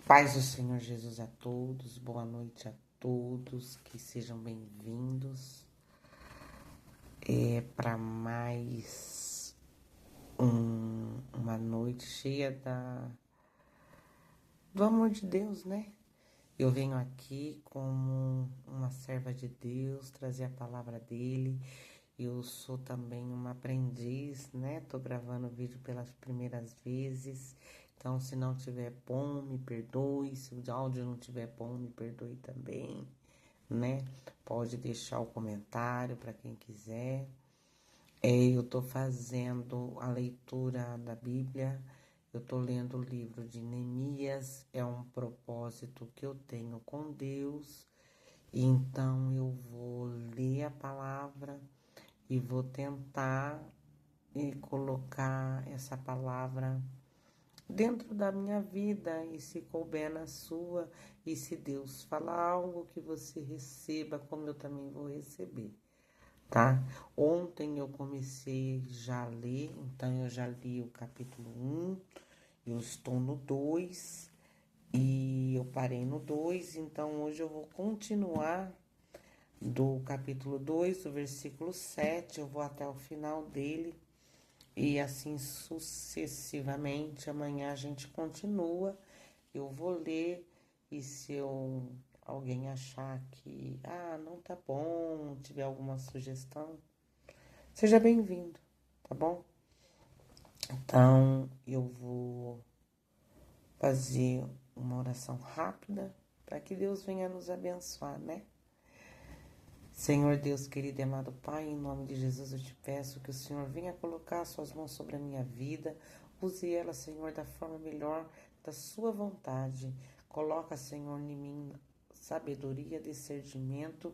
Paz do Senhor Jesus a todos, boa noite a todos, que sejam bem-vindos para mais uma noite cheia do amor de Deus, né? Eu venho aqui como uma serva de Deus, trazer a palavra dele. Eu sou também uma aprendiz, né? Tô gravando o vídeo pelas primeiras vezes. Então, se não tiver bom, me perdoe. Se o áudio não tiver bom, me perdoe também, né? Pode deixar o comentário para quem quiser. Eu tô fazendo a leitura da Bíblia. Eu tô lendo o livro de Neemias. É um propósito que eu tenho com Deus. Então, eu vou ler a palavra e vou tentar colocar essa palavra dentro da minha vida e se couber na sua, e se Deus falar algo que você receba, como eu também vou receber, tá? Ontem eu comecei já a ler, então eu já li o capítulo 1, eu estou no 2 e eu parei no 2, então hoje eu vou continuar do capítulo 2, do versículo 7, eu vou até o final dele e assim sucessivamente. Amanhã a gente continua, eu vou ler e se alguém achar que não tá bom, tiver alguma sugestão, seja bem-vindo, tá bom? Então eu vou fazer uma oração rápida para que Deus venha nos abençoar, né? Senhor Deus querido e amado Pai, em nome de Jesus eu te peço que o Senhor venha colocar suas mãos sobre a minha vida. Use ela, Senhor, da forma melhor da sua vontade. Coloca, Senhor, em mim sabedoria, discernimento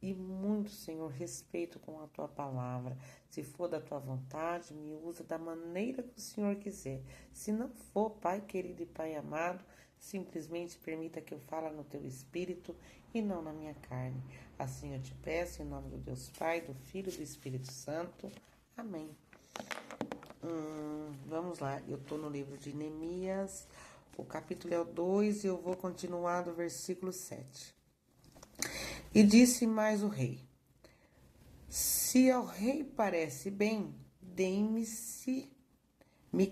e muito, Senhor, respeito com a tua palavra. Se for da tua vontade, me usa da maneira que o Senhor quiser. Se não for, Pai querido e Pai amado, simplesmente permita que eu fale no teu espírito e não na minha carne. Assim eu te peço, em nome do Deus Pai, do Filho e do Espírito Santo. Amém. Vamos lá, eu tô no livro de Neemias, o capítulo é o 2 e eu vou continuar do versículo 7. E disse mais o rei: se ao rei parece bem, deem-me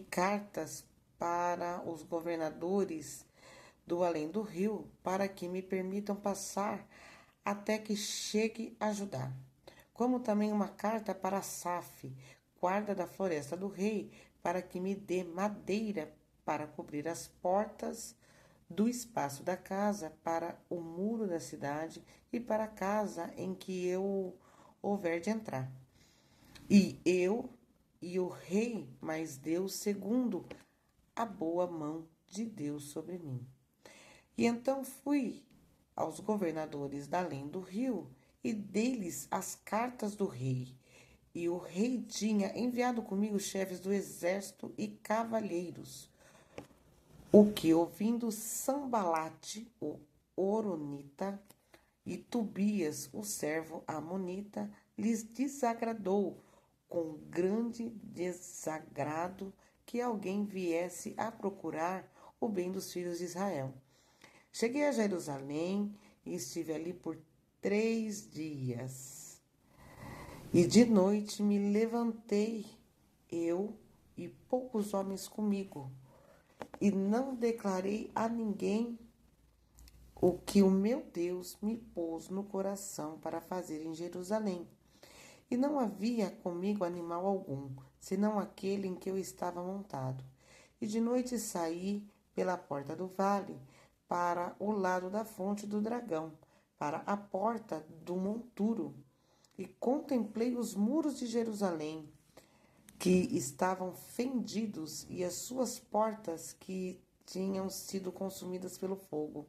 cartas para os governadores do além do rio, para que me permitam passar até que chegue a Judá. Como também uma carta para Saf, guarda da floresta do rei, para que me dê madeira para cobrir as portas do espaço da casa, para o muro da cidade e para a casa em que eu houver de entrar. E eu e o rei, mas Deus segundo a boa mão de Deus sobre mim. E então fui aos governadores da além do rio e dei-lhes as cartas do rei. E o rei tinha enviado comigo chefes do exército e cavalheiros. O que, ouvindo Sambalate, o Horonita, e Tobias, o servo amonita, lhes desagradou com grande desagrado que alguém viesse a procurar o bem dos filhos de Israel. Cheguei a Jerusalém e estive ali por 3 dias. E de noite me levantei, eu e poucos homens comigo, e não declarei a ninguém o que o meu Deus me pôs no coração para fazer em Jerusalém. E não havia comigo animal algum, senão aquele em que eu estava montado. E de noite saí pela porta do vale, para o lado da fonte do dragão, para a porta do monturo, e contemplei os muros de Jerusalém, que estavam fendidos, e as suas portas que tinham sido consumidas pelo fogo.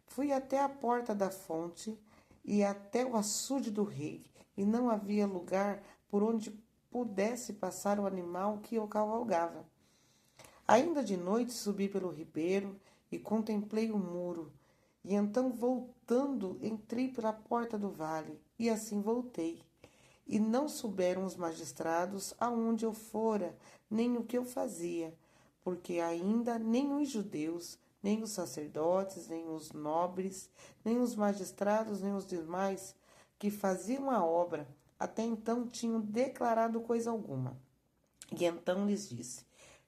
Fui até a porta da fonte e até o açude do rei, e não havia lugar por onde pudesse passar o animal que eu cavalgava. Ainda de noite subi pelo ribeiro e contemplei o muro, e então voltando entrei pela porta do vale, e assim voltei. E não souberam os magistrados aonde eu fora, nem o que eu fazia, porque ainda nem os judeus, nem os sacerdotes, nem os nobres, nem os magistrados, nem os demais que faziam a obra, até então tinham declarado coisa alguma. E então lhes disse: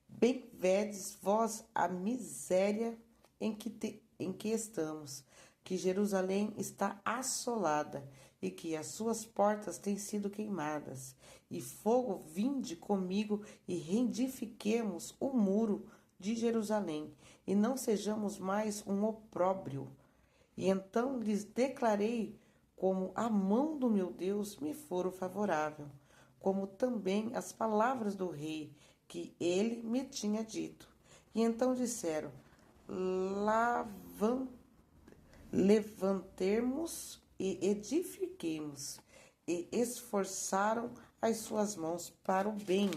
Bem vedes vós a miséria em que estamos, que Jerusalém está assolada e que as suas portas têm sido queimadas. E fogo, vinde comigo e reedifiquemos o muro de Jerusalém, e não sejamos mais um opróbrio. E então lhes declarei como a mão do meu Deus me for favorável, como também as palavras do rei que ele me tinha dito. E então disseram: Levantemos e edifiquemos, e esforçaram as suas mãos para o bem.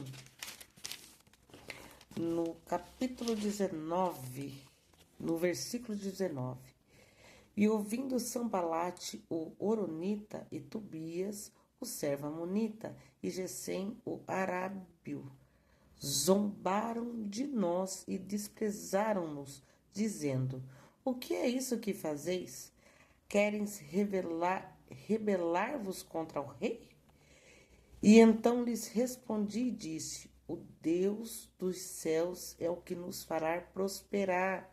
No capítulo 19, no versículo 19. E ouvindo Sambalate, o Horonita, e Tobias, o servo Amonita, e Gesem, o Arábio, zombaram de nós e desprezaram-nos, dizendo: O que é isso que fazeis? Querem rebelar-vos contra o rei? E então lhes respondi e disse: O Deus dos céus é o que nos fará prosperar.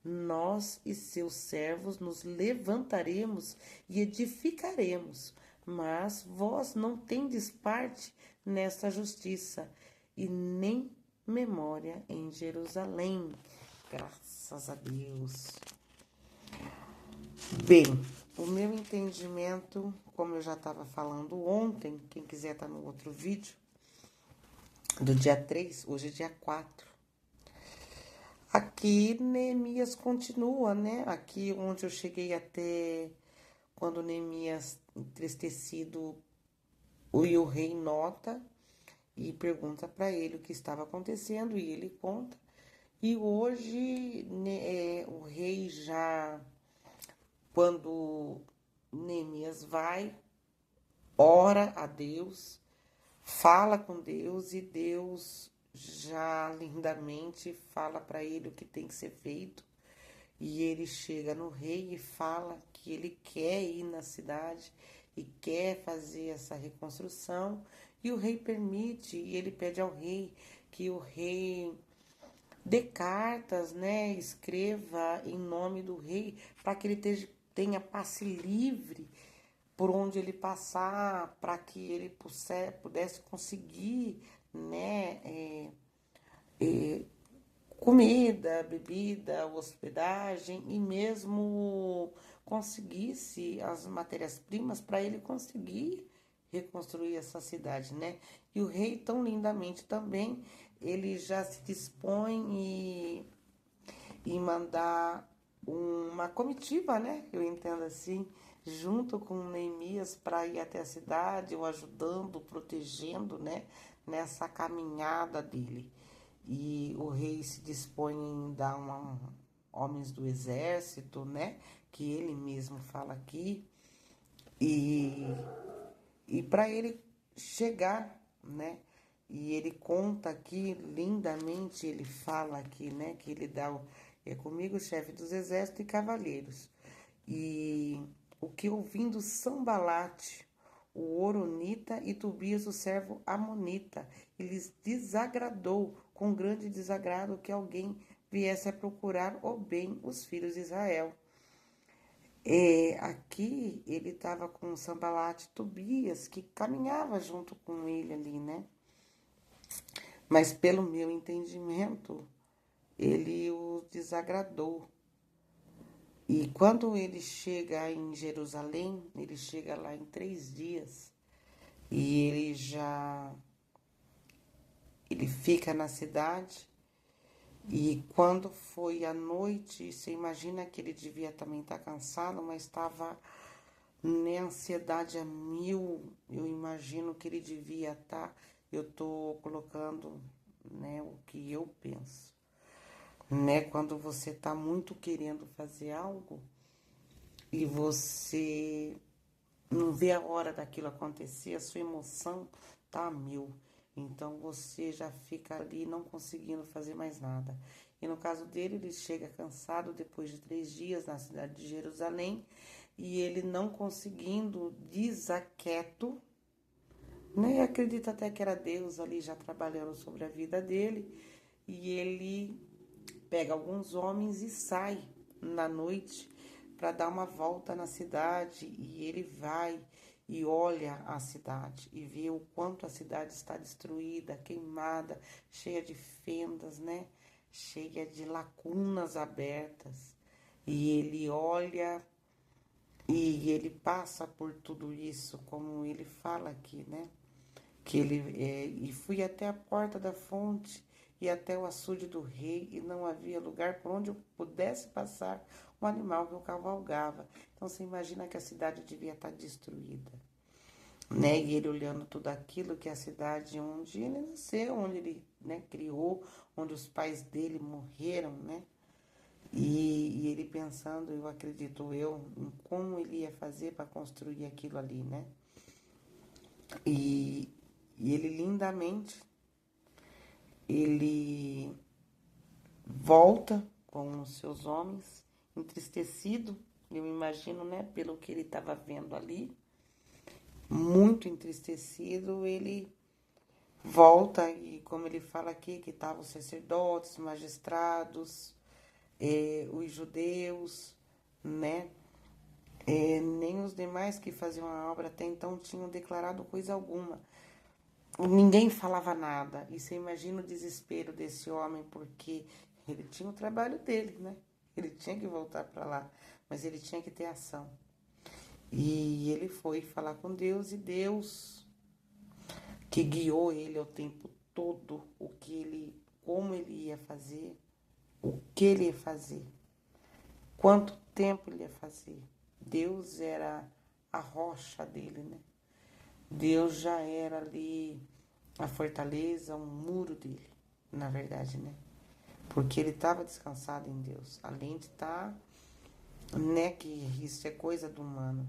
Nós e seus servos nos levantaremos e edificaremos, mas vós não tendes parte nesta justiça, e nem memória em Jerusalém. Graças a Deus. Bem, o meu entendimento, como eu já estava falando ontem, quem quiser estar no outro vídeo, do dia 3, hoje é dia 4. Aqui Neemias continua, né? Aqui onde eu cheguei até quando Neemias, entristecido, o rei nota e pergunta para ele o que estava acontecendo, e ele conta. E hoje o rei já, quando Neemias vai, ora a Deus, fala com Deus, e Deus já lindamente fala para ele o que tem que ser feito. E ele chega no rei e fala que ele quer ir na cidade e quer fazer essa reconstrução. E o rei permite, e ele pede ao rei que o rei dê cartas, né? Escreva em nome do rei, para que ele tenha passe livre por onde ele passar, para que ele pudesse conseguir, né? Comida, bebida, hospedagem, e mesmo conseguisse as matérias-primas para ele conseguir reconstruir essa cidade, né? E o rei, tão lindamente também, ele já se dispõe e mandar uma comitiva, né? Eu entendo assim, junto com Neemias, para ir até a cidade, o ajudando, protegendo, né? Nessa caminhada dele. E o rei se dispõe em dar homens do exército, né? Que ele mesmo fala aqui. E para ele chegar, né? E ele conta aqui lindamente, ele fala aqui, né? Que ele dá comigo, chefe dos exércitos e cavaleiros. E o que ouvindo Sambalate, o Horonita, e Tobias, o servo Amonita, e lhes desagradou com grande desagrado que alguém viesse a procurar o bem os filhos de Israel. Aqui ele estava com Sambalate e Tobias, que caminhava junto com ele ali, né? Mas pelo meu entendimento, ele o desagradou. E quando ele chega em Jerusalém, ele chega lá em 3 dias, e ele fica na cidade. E quando foi à noite, você imagina que ele devia também estar cansado, mas estava em ansiedade a mil. Eu imagino que ele devia estar. Eu estou colocando, né, o que eu penso, né? Quando você está muito querendo fazer algo e você não vê a hora daquilo acontecer, a sua emoção tá a mil. Então você já fica ali não conseguindo fazer mais nada. E no caso dele, ele chega cansado depois de 3 dias na cidade de Jerusalém, e ele não conseguindo, desaquieto, né? Acredita até que era Deus ali já trabalhando sobre a vida dele, e ele pega alguns homens e sai na noite para dar uma volta na cidade, e ele vai e olha a cidade e vê o quanto a cidade está destruída, queimada, cheia de fendas, né? Cheia de lacunas abertas. E ele olha e ele passa por tudo isso, como ele fala aqui, né? Que ele e fui até a porta da fonte e até o açude do rei, e não havia lugar por onde eu pudesse passar um animal que eu cavalgava. Então você imagina que a cidade devia estar destruída, né? E ele olhando tudo aquilo, que é a cidade onde ele nasceu, onde ele, né, criou, onde os pais dele morreram, né? E ele pensando, eu acredito eu, em como ele ia fazer para construir aquilo ali, né? E, e ele lindamente, ele volta com os seus homens, entristecido, eu imagino, né, pelo que ele estava vendo ali, muito entristecido, ele volta e, como ele fala aqui, que estavam os sacerdotes, magistrados, os judeus, né, nem os demais que faziam a obra até então tinham declarado coisa alguma. Ninguém falava nada. E você imagina o desespero desse homem, porque ele tinha o trabalho dele, né? Ele tinha que voltar para lá, mas ele tinha que ter ação. E ele foi falar com Deus, e Deus que guiou ele o tempo todo, como ele ia fazer, o que ele ia fazer, quanto tempo ele ia fazer. Deus era a rocha dele, né? Deus já era ali a fortaleza, um muro dele, na verdade, né? Porque ele estava descansado em Deus, além de estar, né, que isso é coisa do humano.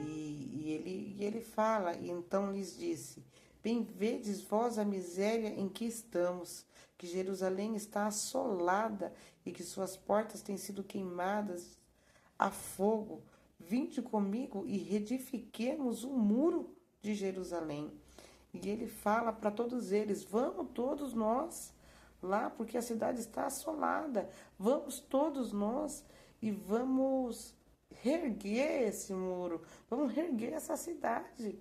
E ele fala, e então lhes disse: bem vedes vós a miséria em que estamos, que Jerusalém está assolada e que suas portas têm sido queimadas a fogo. Vinde comigo e reedifiquemos o muro de Jerusalém. E ele fala para todos eles: vamos todos nós lá, porque a cidade está assolada. Vamos todos nós e vamos reerguer esse muro, vamos reerguer essa cidade,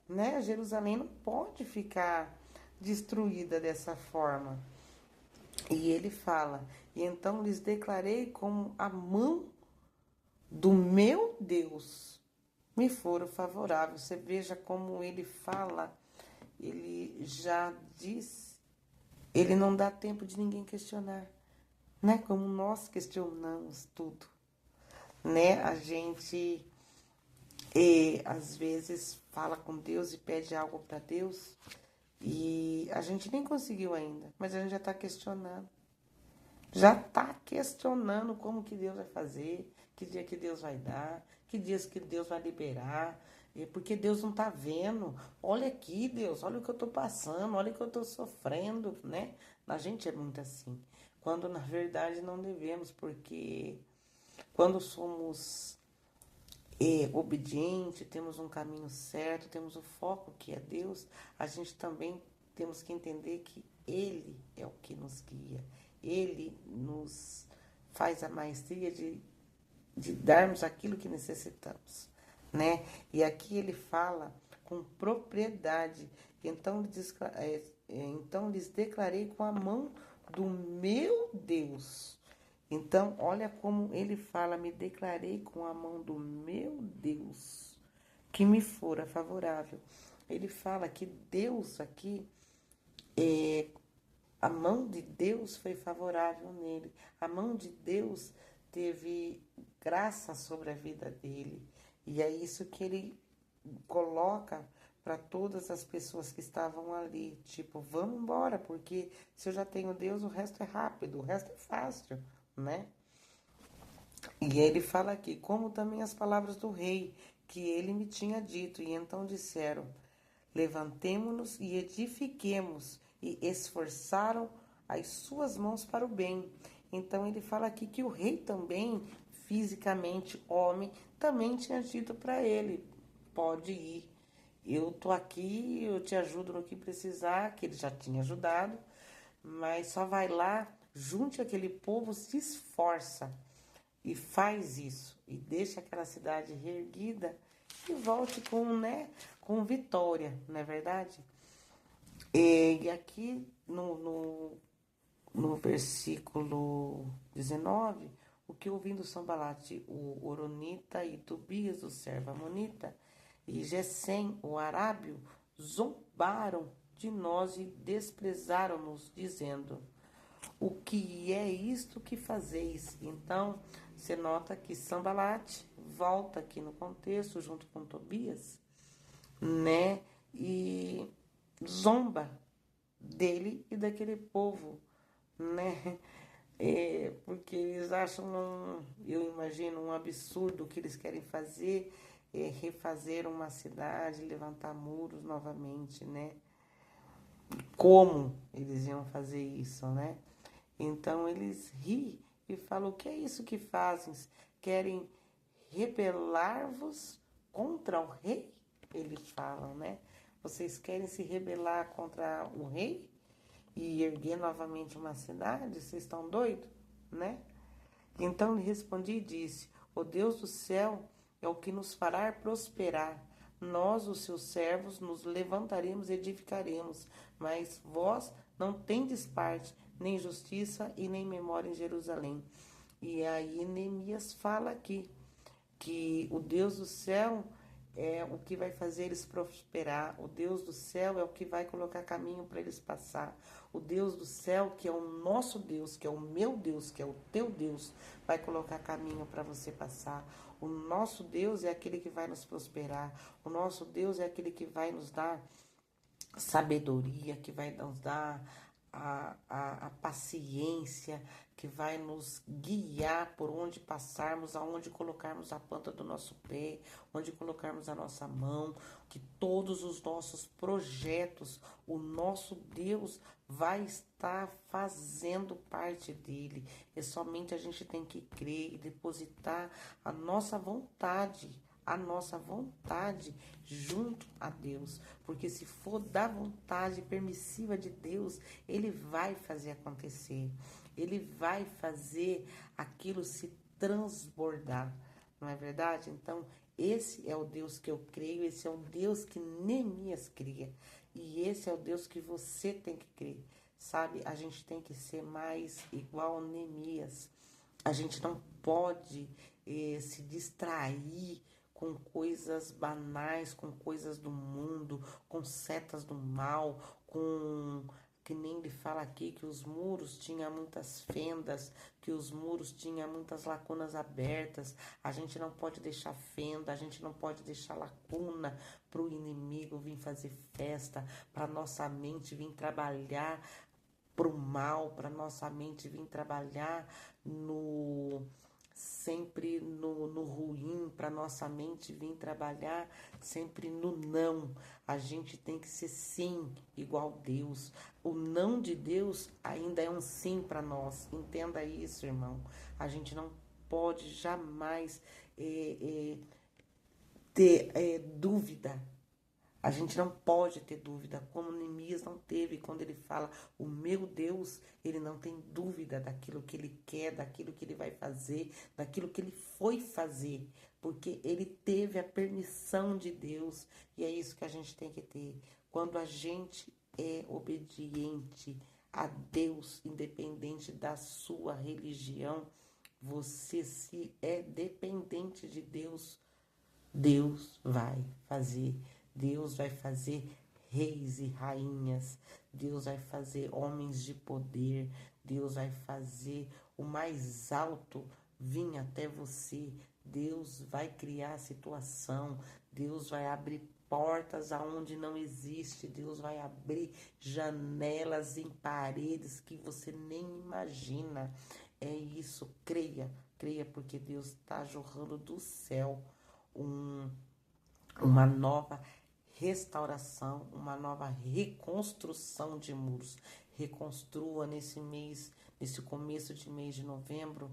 né? Jerusalém não pode ficar destruída dessa forma. E ele fala: e então lhes declarei como a mão do meu Deus me fora favorável. Você veja como ele fala, ele já diz, ele não dá tempo de ninguém questionar, né? Como nós questionamos tudo, né? A gente às vezes fala com Deus e pede algo para Deus e a gente nem conseguiu ainda, mas a gente já está questionando. Já está questionando como que Deus vai fazer, que dia que Deus vai dar, que dias que Deus vai liberar, porque Deus não está vendo. Olha aqui, Deus, olha o que eu estou passando, olha o que eu estou sofrendo, né? A gente é muito assim, quando na verdade não devemos, porque quando somos obedientes, temos um caminho certo, temos o foco que é Deus, a gente também temos que entender que Ele é o que nos guia. Ele nos faz a maestria de darmos aquilo que necessitamos, né? E aqui ele fala com propriedade. Então lhes declarei com a mão do meu Deus. Então, olha como ele fala: me declarei com a mão do meu Deus, que me fora favorável. Ele fala que Deus aqui, a mão de Deus foi favorável nele. A mão de Deus teve graça sobre a vida dele. E é isso que ele coloca para todas as pessoas que estavam ali. Tipo, vamos embora, porque se eu já tenho Deus, o resto é rápido, o resto é fácil, né? E ele fala aqui, como também as palavras do rei, que ele me tinha dito. E então disseram: levantemo-nos e edifiquemos. E esforçaram as suas mãos para o bem. Então ele fala aqui que o rei também, fisicamente homem, também tinha dito para ele: pode ir, eu tô aqui, eu te ajudo no que precisar, que ele já tinha ajudado, mas só vai lá, junte aquele povo, se esforça e faz isso e deixa aquela cidade reerguida e volte com vitória, não é verdade? E aqui no versículo 19, o que ouvindo Sambalate, o Oronita, e Tobias, o servo Amonita, e Gesem, o Arábio, zombaram de nós e desprezaram-nos, dizendo: o que é isto que fazeis? Então, você nota que Sambalate volta aqui no contexto, junto com Tobias, né? E zomba dele e daquele povo, né? Porque eles acham, eu imagino, um absurdo o que eles querem fazer, refazer uma cidade, levantar muros novamente, né? Como eles iam fazer isso, né? Então eles riem e falam: o que é isso que fazem? Querem rebelar-vos contra o rei? Eles falam, né? Vocês querem se rebelar contra o rei e erguer novamente uma cidade? Vocês estão doidos, né? Então lhe respondi e disse: o Deus do céu é o que nos fará prosperar. Nós, os seus servos, nos levantaremos e edificaremos, mas vós não tendes parte, nem justiça e nem memória em Jerusalém. E aí Neemias fala aqui que o Deus do céu é o que vai fazer eles prosperar. O Deus do céu é o que vai colocar caminho para eles passar. O Deus do céu, que é o nosso Deus, que é o meu Deus, que é o teu Deus, vai colocar caminho para você passar. O nosso Deus é aquele que vai nos prosperar. O nosso Deus é aquele que vai nos dar sabedoria, que vai nos dar a paciência, que vai nos guiar por onde passarmos, aonde colocarmos a planta do nosso pé, onde colocarmos a nossa mão, que todos os nossos projetos, o nosso Deus vai estar fazendo parte dele. É somente a gente tem que crer e depositar a nossa vontade junto a Deus, porque se for da vontade permissiva de Deus, Ele vai fazer acontecer, Ele vai fazer aquilo se transbordar, não é verdade? Então, esse é o Deus que eu creio, esse é o Deus que Neemias cria, e esse é o Deus que você tem que crer, sabe? A gente tem que ser mais igual a Neemias, a gente não pode se distrair com coisas banais, com coisas do mundo, com setas do mal, com que nem ele fala aqui que os muros tinham muitas fendas, que os muros tinham muitas lacunas abertas. A gente não pode deixar fenda, a gente não pode deixar lacuna para o inimigo vir fazer festa, para nossa mente vir trabalhar para o mal, para nossa mente vir trabalhar no sempre no ruim, para nossa mente vir trabalhar sempre no não. A gente tem que ser sim igual Deus. O não de Deus ainda é um sim para nós. Entenda isso, irmão. A gente não pode jamais ter dúvida. A gente não pode ter dúvida, como Neemias não teve quando ele fala: o meu Deus, ele não tem dúvida daquilo que ele quer, daquilo que ele vai fazer, daquilo que ele foi fazer, porque ele teve a permissão de Deus, e é isso que a gente tem que ter. Quando a gente é obediente a Deus, independente da sua religião, você se é dependente de Deus, Deus vai fazer. Deus vai fazer reis e rainhas. Deus vai fazer homens de poder. Deus vai fazer o mais alto vir até você. Deus vai criar a situação. Deus vai abrir portas aonde não existe. Deus vai abrir janelas em paredes que você nem imagina. É isso, creia, creia, porque Deus está jorrando do céu uma nova restauração, uma nova reconstrução de muros, reconstrua nesse mês, nesse começo de mês de novembro.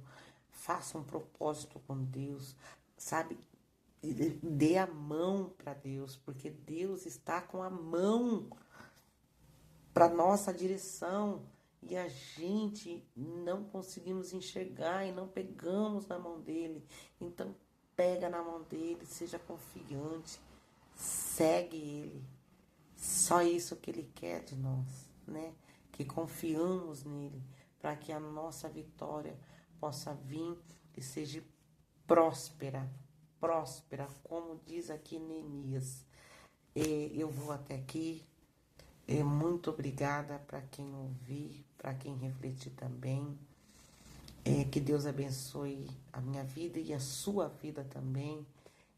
Faça um propósito com Deus, sabe? Dê a mão para Deus, porque Deus está com a mão para nossa direção e a gente não conseguimos enxergar e não pegamos na mão dele. Então pega na mão dele, seja confiante, segue ele. Só isso que ele quer de nós, né? Que confiamos nele para que a nossa vitória possa vir e seja próspera, próspera, como diz aqui Neemias. Eu vou até aqui. Muito obrigada para quem ouvir, para quem refletir também. Que Deus abençoe a minha vida e a sua vida também.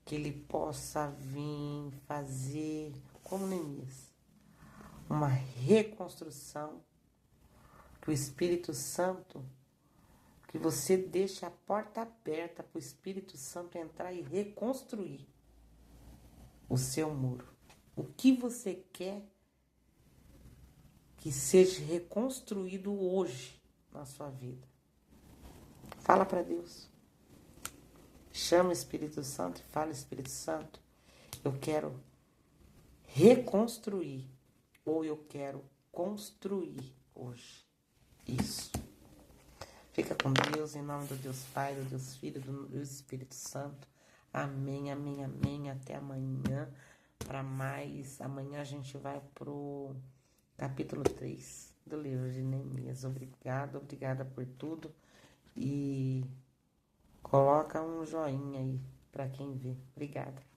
Que Ele possa vir fazer, como Neemias, uma reconstrução. Que o Espírito Santo, que você deixe a porta aberta para o Espírito Santo entrar e reconstruir o seu muro. O que você quer que seja reconstruído hoje na sua vida. Fala para Deus. Chama o Espírito Santo e fala, Espírito Santo, eu quero reconstruir ou eu quero construir hoje. Isso. Fica com Deus, em nome do Deus Pai, do Deus Filho, do Espírito Santo. Amém, amém, amém. Até amanhã para mais. Amanhã a gente vai pro capítulo 3 do livro de Neemias. Obrigada por tudo. E coloca um joinha aí para quem vê. Obrigada.